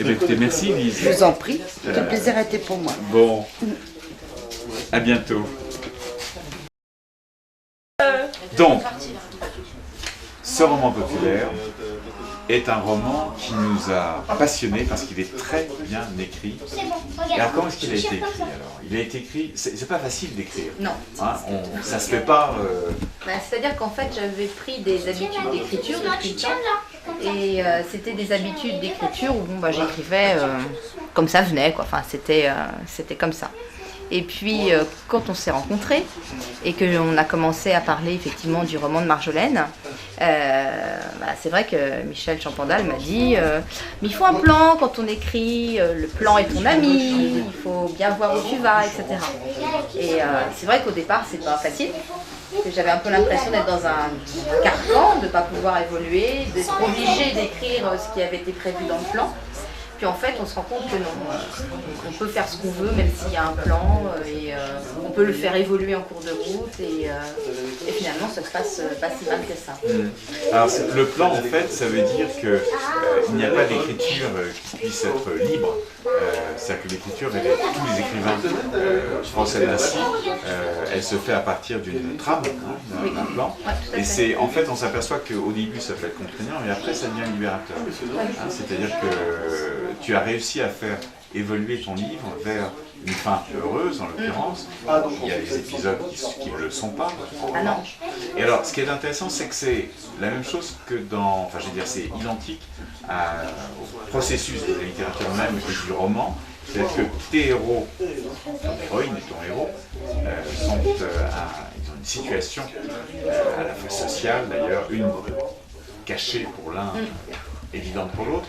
Eh bien, écoutez, merci Lise. Je vous en prie, tout le plaisir a été pour moi. Bon, à bientôt. Donc, ce roman populaire est un roman qui nous a passionnés parce qu'il est très bien écrit. Et alors, comment est-ce qu'il a été écrit alors? Il a été écrit, c'est pas facile d'écrire. Non. Hein, ça se fait pas. C'est-à-dire qu'en fait, j'avais pris des habitudes d'écriture depuis le temps. Et c'était des habitudes d'écriture où bon, j'écrivais comme ça venait, quoi. Enfin, c'était comme ça. Et puis, quand on s'est rencontrés et qu'on a commencé à parler effectivement du roman de Marjolaine, c'est vrai que Michel Champandal m'a dit mais il faut un plan quand on écrit, le plan est ton ami, il faut bien voir où tu vas, etc. Et c'est vrai qu'au départ, c'est pas facile. J'avais un peu l'impression d'être dans un carcan, de ne pas pouvoir évoluer, d'être obligée d'écrire ce qui avait été prévu dans le plan. Puis en fait, on se rend compte que non, on peut faire ce qu'on veut, même s'il y a un plan, et on peut le faire évoluer en cours de route, et finalement, ça se passe pas si mal que ça. Alors, le plan, en fait, ça veut dire qu'il n'y a pas d'écriture qui puisse être libre. C'est-à-dire que l'écriture, tous les écrivains procèdent ainsi. Elle se fait à partir d'une trame, d'un plan. Et c'est, en fait, on s'aperçoit qu'au début, ça peut être contraignant, mais après, ça devient libérateur. C'est-à-dire que tu as réussi à faire évoluer ton livre vers une fin heureuse, en l'occurrence. Il y a des épisodes qui ne le sont pas. Ah non. Et alors, ce qui est intéressant, c'est que c'est la même chose que dans... Enfin, je veux dire, c'est identique au processus de la littérature même et du roman. C'est-à-dire que tes héros, ton héroïne et ton héros, ils ont une situation à la fois sociale, d'ailleurs, une cachée pour l'un, évidente pour l'autre.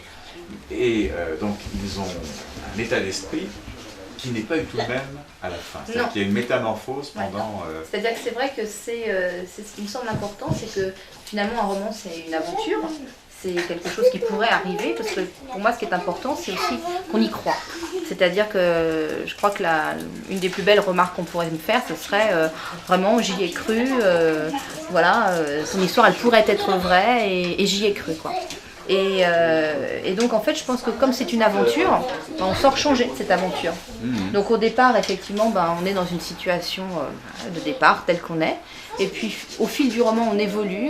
Et donc, ils ont un état d'esprit qui n'est pas du tout le même à la fin. C'est-à-dire qu'il y a une métamorphose pendant... C'est-à-dire que c'est vrai que c'est ce qui me semble important, c'est que finalement un roman c'est une aventure, c'est quelque chose qui pourrait arriver, parce que pour moi ce qui est important c'est aussi qu'on y croit. C'est-à-dire que je crois que une des plus belles remarques qu'on pourrait me faire, ce serait vraiment j'y ai cru, son histoire elle pourrait être vraie et j'y ai cru, quoi. Et donc en fait je pense que comme c'est une aventure, on sort changer de cette aventure. Donc au départ effectivement on est dans une situation de départ telle qu'on est, et puis au fil du roman on évolue,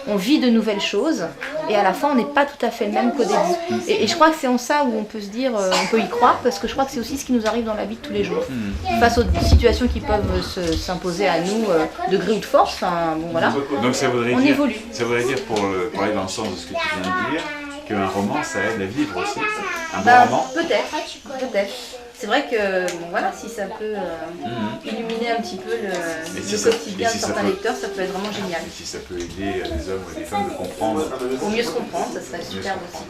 on vit de nouvelles choses, et à la fin on n'est pas tout à fait le même qu'au début. Et je crois que c'est en ça où on peut se dire, on peut y croire, parce que je crois que c'est aussi ce qui nous arrive dans la vie de tous les jours. Face aux situations qui peuvent s'imposer à nous de gré ou de force, Donc ça voudrait on évolue. Ça voudrait dire, pour aller dans le sens de ce que tu viens de dire, qu'un roman ça aide à vivre aussi. Un bon roman. Peut-être. C'est vrai que si ça peut illuminer un petit peu le quotidien de certains lecteurs, ça peut être vraiment génial. Et si ça peut aider les hommes ou les femmes de comprendre. Au mieux se comprendre, ça serait superbe aussi.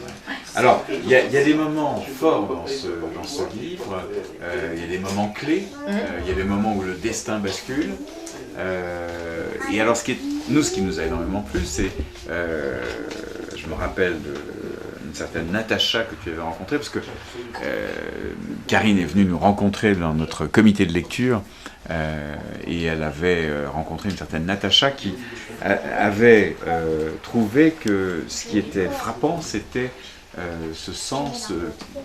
Alors, il y a des moments forts dans ce livre, il y a des moments clés, il y a des moments où le destin bascule. Et alors, ce qui nous a énormément plu, c'est, je me rappelle d'une certaine Natacha que tu avais rencontrée, parce que Karine est venue nous rencontrer dans notre comité de lecture, et elle avait rencontré une certaine Natacha qui avait trouvé que ce qui était frappant, c'était ce sens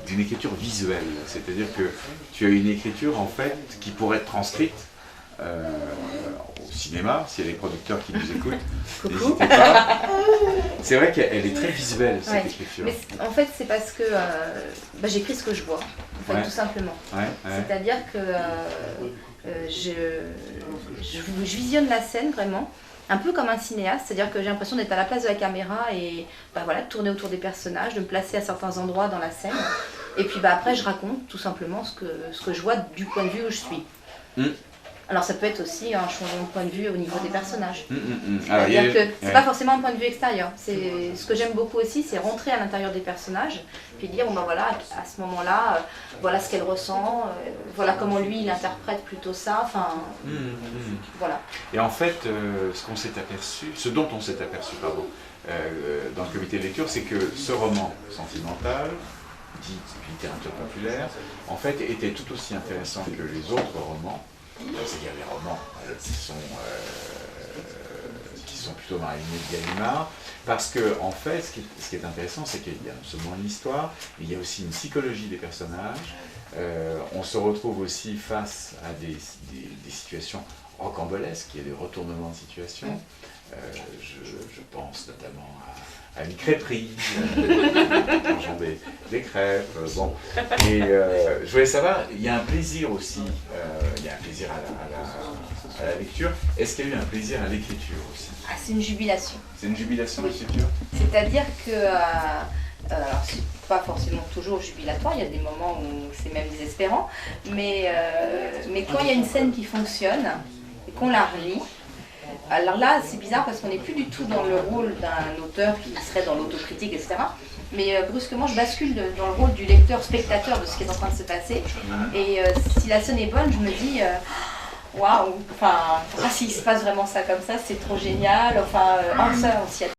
d'une écriture visuelle. C'est-à-dire que tu as une écriture en fait qui pourrait être transcrite au cinéma, s'il y a des producteurs qui nous écoutent, n'hésitez pas. C'est vrai qu'elle est très visuelle, cette écriture. Mais en fait, c'est parce que j'écris ce que je vois, en fait, tout simplement. C'est-à-dire que je visionne la scène vraiment, un peu comme un cinéaste, c'est-à-dire que j'ai l'impression d'être à la place de la caméra et de tourner autour des personnages, de me placer à certains endroits dans la scène. Et puis après, je raconte tout simplement ce que je vois du point de vue où je suis. Alors ça peut être aussi un changement de point de vue au niveau des personnages. C'est-à-dire que c'est pas forcément un point de vue extérieur. Ce que j'aime beaucoup aussi, c'est rentrer à l'intérieur des personnages, puis dire à ce moment-là, voilà ce qu'elle ressent, voilà comment lui il interprète plutôt ça. Voilà. Et en fait, ce dont on s'est aperçu, dans le comité de lecture, c'est que ce roman sentimental, dit littérature populaire, en fait était tout aussi intéressant que les autres romans. C'est-à-dire les romans qui sont sont plutôt marinés de Gallimard, parce que en fait, ce qui est intéressant, c'est qu'il y a non seulement une histoire, mais il y a aussi une psychologie des personnages. On se retrouve aussi face à des situations rocambolesques, il y a des retournements de situation. Je pense notamment à une crêperie, mangeant des crêpes. Bon. Et je voulais savoir, il y a un plaisir aussi, il y a un plaisir à la lecture. Est-ce qu'il y a eu un plaisir à l'écriture aussi? Ah, c'est une jubilation. C'est une jubilation l'écriture? C'est-à-dire que c'est pas forcément toujours jubilatoire, il y a des moments où c'est même désespérant, mais quand il y a une scène qui fonctionne et qu'on la relit, alors là c'est bizarre parce qu'on n'est plus du tout dans le rôle d'un auteur qui serait dans l'autocritique, etc. Mais brusquement je bascule dans le rôle du lecteur-spectateur de ce qui est en train de se passer. Et si la scène est bonne, je me dis waouh, enfin, s'il se passe vraiment ça comme ça, c'est trop génial, enfin, ça on s'y attend.